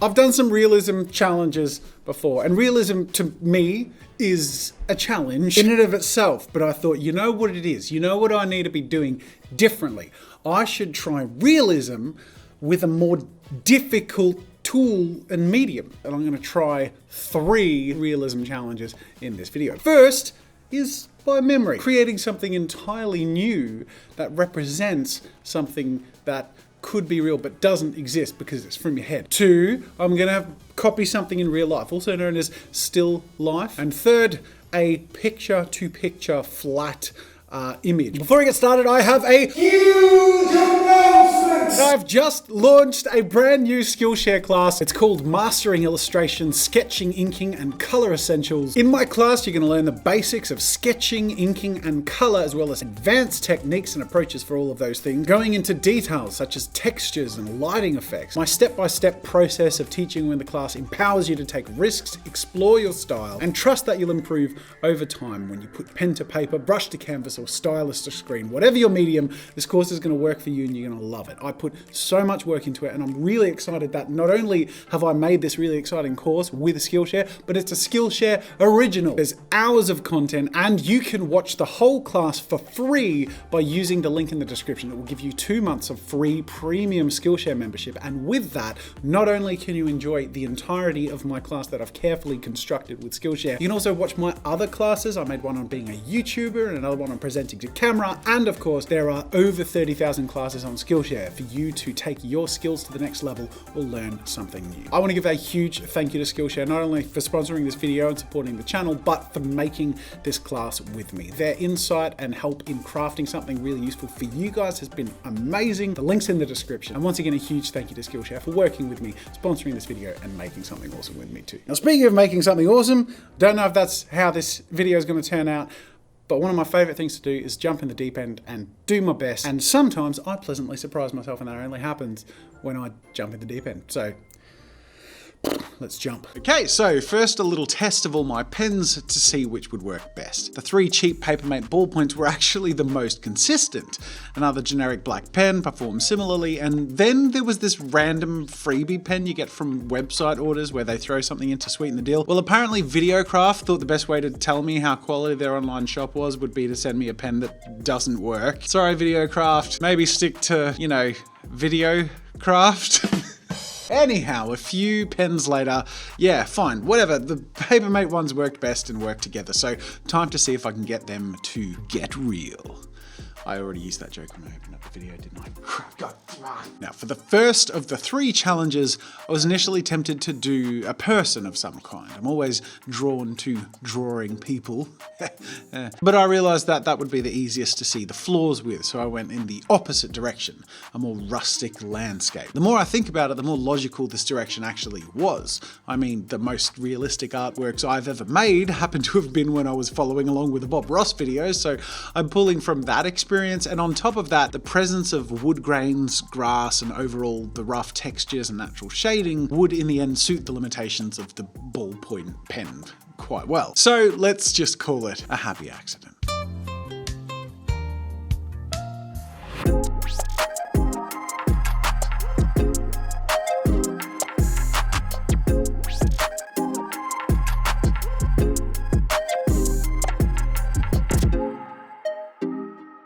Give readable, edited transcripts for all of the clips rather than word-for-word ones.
I've done some realism challenges before, and realism to me is a challenge in and of itself, but I thought, you know what it is? You know what I need to be doing differently? I should try realism with a more difficult tool and medium. And I'm going to try 3 realism challenges in this video. First is by memory, creating something entirely new that represents something that could be real but doesn't exist because it's from your head. 2, I'm gonna copy something in real life, also known as still life. And 3rd, a picture-to-picture flat image. Before we get started, I have a huge announcement! I've just launched a brand new Skillshare class. It's called Mastering Illustration, Sketching, Inking, and Color Essentials. In my class, you're going to learn the basics of sketching, inking, and color, as well as advanced techniques and approaches for all of those things, going into details such as textures and lighting effects. My step-by-step process of teaching you in the class empowers you to take risks, explore your style, and trust that you'll improve over time when you put pen to paper, brush to canvas, or stylus to screen. Whatever your medium, this course is going to work for you and you're going to love it. I put so much work into it, and I'm really excited that not only have I made this really exciting course with Skillshare, but it's a Skillshare original. There's hours of content, and you can watch the whole class for free by using the link in the description. It will give you 2 months of free premium Skillshare membership, and with that, not only can you enjoy the entirety of my class that I've carefully constructed with Skillshare, you can also watch my other classes. I made one on being a YouTuber and another one on presenting to camera, and of course, there are over 30,000 classes on Skillshare for you to take your skills to the next level or learn something new. I want to give a huge thank you to Skillshare, not only for sponsoring this video and supporting the channel, but for making this class with me. Their insight and help in crafting something really useful for you guys has been amazing. The link's in the description. And once again, a huge thank you to Skillshare for working with me, sponsoring this video, and making something awesome with me too. Now, speaking of making something awesome, don't know if that's how this video is going to turn out, but one of my favorite things to do is jump in the deep end and do my best. And sometimes I pleasantly surprise myself, and that only happens when I jump in the deep end. So let's jump. Okay, so first a little test of all my pens to see which would work best. The 3 cheap Papermate ballpoints were actually the most consistent. Another generic black pen performed similarly, and then there was this random freebie pen you get from website orders where they throw something in to sweeten the deal. Well, apparently Videocraft thought the best way to tell me how quality their online shop was would be to send me a pen that doesn't work. Sorry, Videocraft. Maybe stick to, you know, Videocraft. Anyhow, a few pens later, yeah, fine, whatever. The Papermate ones worked best and worked together, so time to see if I can get them to get real. I already used that joke when I opened up the video, didn't I? God. Now, for the first of the 3 challenges, I was initially tempted to do a person of some kind. I'm always drawn to drawing people. But I realized that that would be the easiest to see the flaws with, so I went in the opposite direction, a more rustic landscape. The more I think about it, the more logical this direction actually was. I mean, the most realistic artworks I've ever made happen to have been when I was following along with the Bob Ross videos, so I'm pulling from that experience, and on top of that, the presence of wood grains, grass, and overall the rough textures and natural shading would in the end suit the limitations of the ballpoint pen quite well. So let's just call it a happy accident.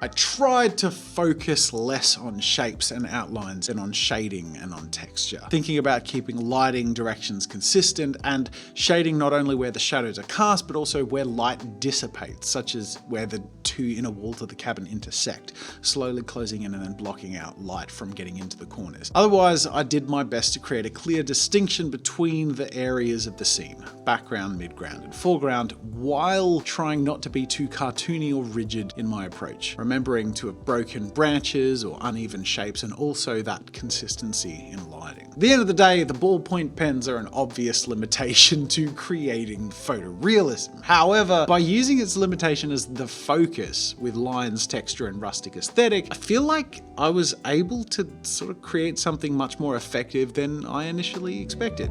I tried to focus less on shapes and outlines and on shading and on texture, thinking about keeping lighting directions consistent and shading not only where the shadows are cast, but also where light dissipates, such as where the 2 inner walls of the cabin intersect, slowly closing in and then blocking out light from getting into the corners. Otherwise, I did my best to create a clear distinction between the areas of the scene, background, midground, and foreground, while trying not to be too cartoony or rigid in my approach, remembering to have broken branches or uneven shapes, and also that consistency in lighting. At the end of the day, the ballpoint pens are an obvious limitation to creating photorealism. However, by using its limitation as the focus with lines, texture, and rustic aesthetic, I feel like I was able to sort of create something much more effective than I initially expected.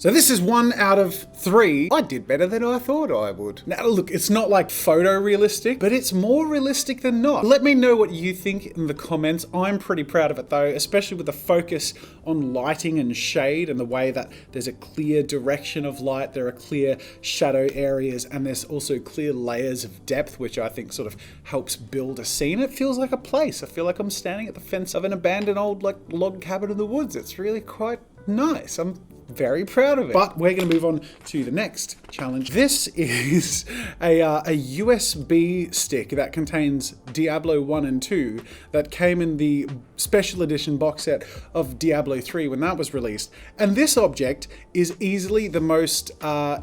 So this is 1 out of 3. I did better than I thought I would. Now look, it's not like photorealistic, but it's more realistic than not. Let me know what you think in the comments. I'm pretty proud of it though, especially with the focus on lighting and shade and the way that there's a clear direction of light, there are clear shadow areas, and there's also clear layers of depth, which I think sort of helps build a scene. It feels like a place. I feel like I'm standing at the fence of an abandoned old log cabin in the woods. It's really quite nice. I'm very proud of it. But we're going to move on to the next challenge. This is a USB stick that contains Diablo 1 and 2 that came in the special edition box set of Diablo 3 when that was released. And this object is easily the most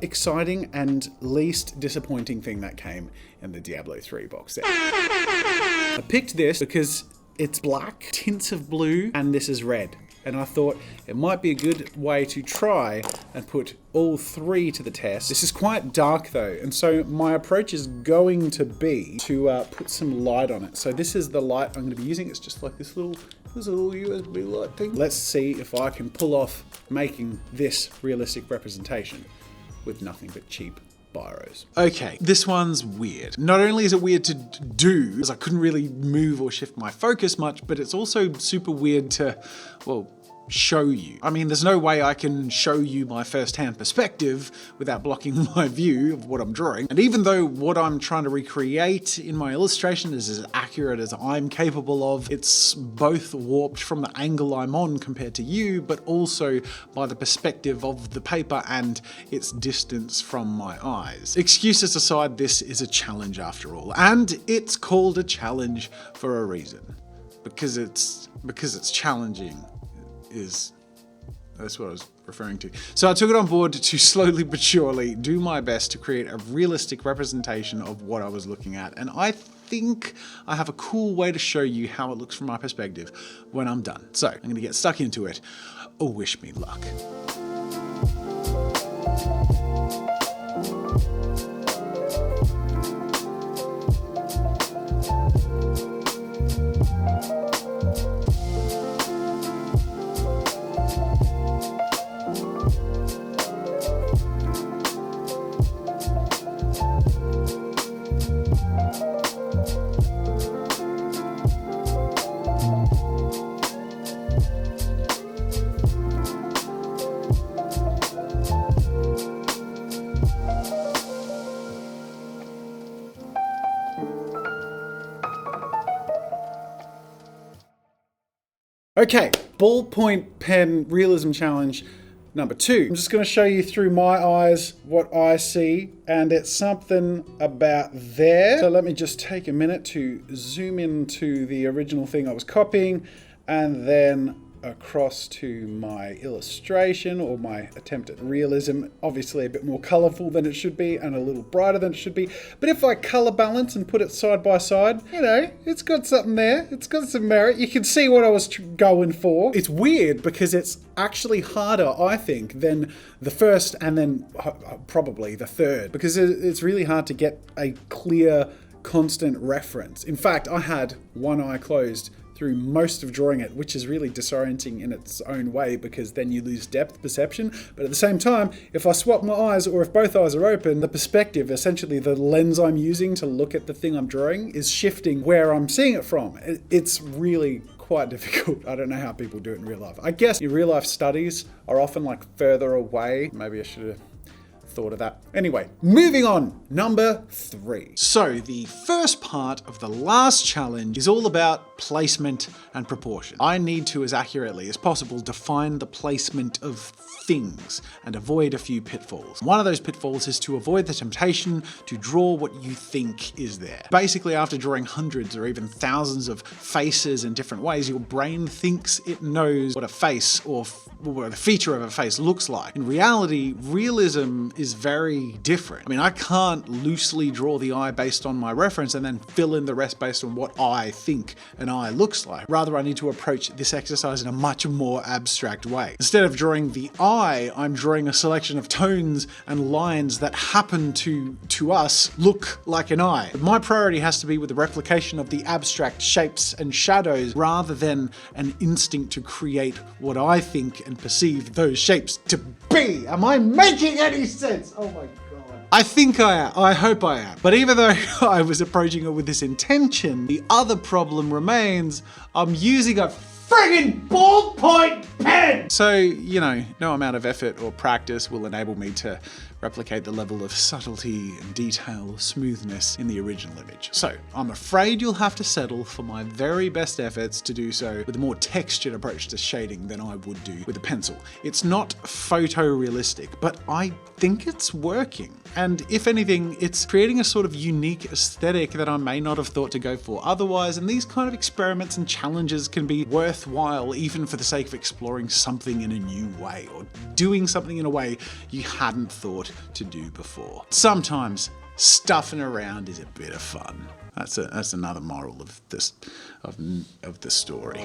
exciting and least disappointing thing that came in the Diablo 3 box set. I picked this because it's black, tints of blue, and this is red. And I thought it might be a good way to try and put all 3 to the test. This is quite dark though, and so my approach is going to be to put some light on it. So this is the light I'm going to be using. It's just like this little USB light thing. Let's see if I can pull off making this realistic representation with nothing but cheap biros. Okay, this one's weird. Not only is it weird to do, because I couldn't really move or shift my focus much, but it's also super weird to, well, show you. I mean, there's no way I can show you my first-hand perspective without blocking my view of what I'm drawing. And even though what I'm trying to recreate in my illustration is as accurate as I'm capable of, it's both warped from the angle I'm on compared to you, but also by the perspective of the paper and its distance from my eyes. Excuses aside, this is a challenge after all, and it's called a challenge for a reason. Because it's challenging. That's what I was referring to. So I took it on board to slowly but surely do my best to create a realistic representation of what I was looking at. And I think I have a cool way to show you how it looks from my perspective when I'm done. So I'm gonna get stuck into it. Oh, wish me luck. Okay, ballpoint pen realism challenge number 2. I'm just going to show you through my eyes what I see, and it's something about there. So let me just take a minute to zoom into the original thing I was copying, and then across to my illustration or my attempt at realism. Obviously a bit more colorful than it should be and a little brighter than it should be. But if I color balance and put it side by side, you know, it's got something there. It's got some merit. You can see what I was going for. It's weird because it's actually harder, I think, than the first and then probably the third, because it's really hard to get a clear, constant reference. In fact, I had one eye closed through most of drawing it, which is really disorienting in its own way because then you lose depth perception. But at the same time, if I swap my eyes or if both eyes are open, the perspective, essentially the lens I'm using to look at the thing I'm drawing, is shifting where I'm seeing it from. It's really quite difficult. I don't know how people do it in real life. I guess your real life studies are often like further away. Maybe I should have thought of that. Anyway, moving on. Number 3. So the first part of the last challenge is all about placement and proportion. I need to, as accurately as possible, define the placement of things and avoid a few pitfalls. One of those pitfalls is to avoid the temptation to draw what you think is there. Basically, after drawing hundreds or even thousands of faces in different ways, your brain thinks it knows what a face or what a feature of a face looks like. In reality, realism is very different. I mean, I can't loosely draw the eye based on my reference and then fill in the rest based on what I think an eye looks like. Rather, I need to approach this exercise in a much more abstract way. Instead of drawing the eye, I'm drawing a selection of tones and lines that happen to us look like an eye. But my priority has to be with the replication of the abstract shapes and shadows rather than an instinct to create what I think and perceive those shapes to be. Am I making any sense? Oh my God. I think I am. I hope I am. But even though I was approaching it with this intention, the other problem remains. I'm using a friggin' ballpoint pen! So, you know, no amount of effort or practice will enable me to replicate the level of subtlety and detail or smoothness in the original image. So, I'm afraid you'll have to settle for my very best efforts to do so with a more textured approach to shading than I would do with a pencil. It's not photorealistic, but I think it's working. And if anything, it's creating a sort of unique aesthetic that I may not have thought to go for otherwise, and these kind of experiments and challenges can be worthwhile even for the sake of exploring something in a new way or doing something in a way you hadn't thought to do before. Sometimes stuffing around is a bit of fun. That's another moral of this of the story.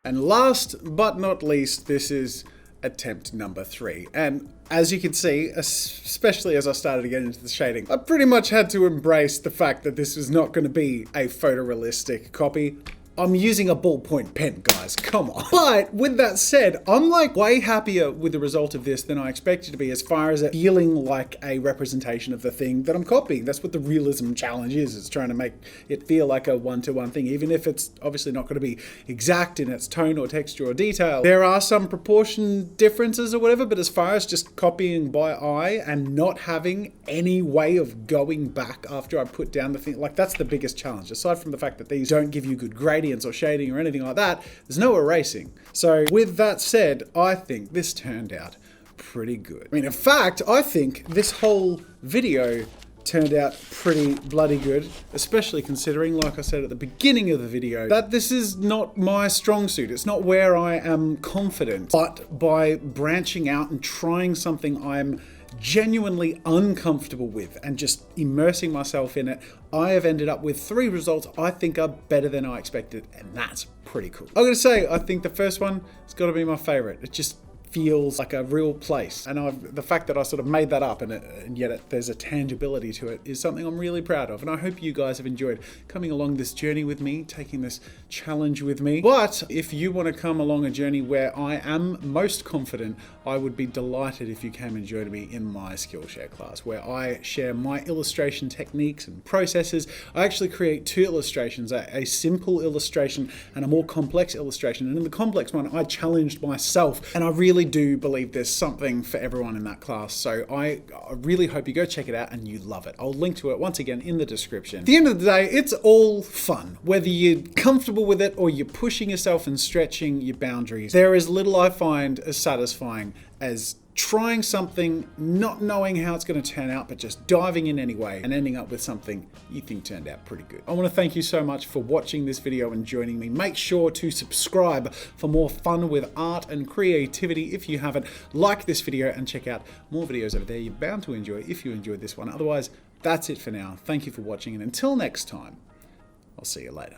And last but not least, this is attempt number 3. And as you can see, especially as I started to get into the shading, I pretty much had to embrace the fact that this was not going to be a photorealistic copy. I'm using a ballpoint pen, guys, come on. But with that said, I'm like way happier with the result of this than I expected to be as far as it feeling like a representation of the thing that I'm copying. That's what the realism challenge is. It's trying to make it feel like a one-to-one thing, even if it's obviously not going to be exact in its tone or texture or detail. There are some proportion differences or whatever, but as far as just copying by eye and not having any way of going back after I put down the thing, like that's the biggest challenge. Aside from the fact that these don't give you good gradients or shading or anything like that, there's no erasing. So with that said, I think this turned out pretty good. I mean, in fact, I think this whole video turned out pretty bloody good, especially considering, like I said at the beginning of the video, that this is not my strong suit. It's not where I am confident, but by branching out and trying something I'm genuinely uncomfortable with and just immersing myself in it, I have ended up with 3 results I think are better than I expected, and that's pretty cool. I'm gonna say, I think the first one has got to be my favorite. It just feels like a real place, and the fact that I sort of made that up and yet there's a tangibility to it is something I'm really proud of, and I hope you guys have enjoyed coming along this journey with me, taking this challenge with me. But if you want to come along a journey where I am most confident, I would be delighted if you came and joined me in my Skillshare class, where I share my illustration techniques and processes. I actually create 2 illustrations, a simple illustration and a more complex illustration, and in the complex one I challenged myself, and I really do believe there's something for everyone in that class. So I really hope you go check it out and you love it. I'll link to it once again in the description. At the end of the day, it's all fun. Whether you're comfortable with it or you're pushing yourself and stretching your boundaries, there is little I find as satisfying as trying something, not knowing how it's going to turn out, but just diving in anyway and ending up with something you think turned out pretty good. I want to thank you so much for watching this video and joining me. Make sure to subscribe for more fun with art and creativity if you haven't. Like this video and check out more videos over there you're bound to enjoy if you enjoyed this one. Otherwise, that's it for now. Thank you for watching, and until next time, I'll see you later.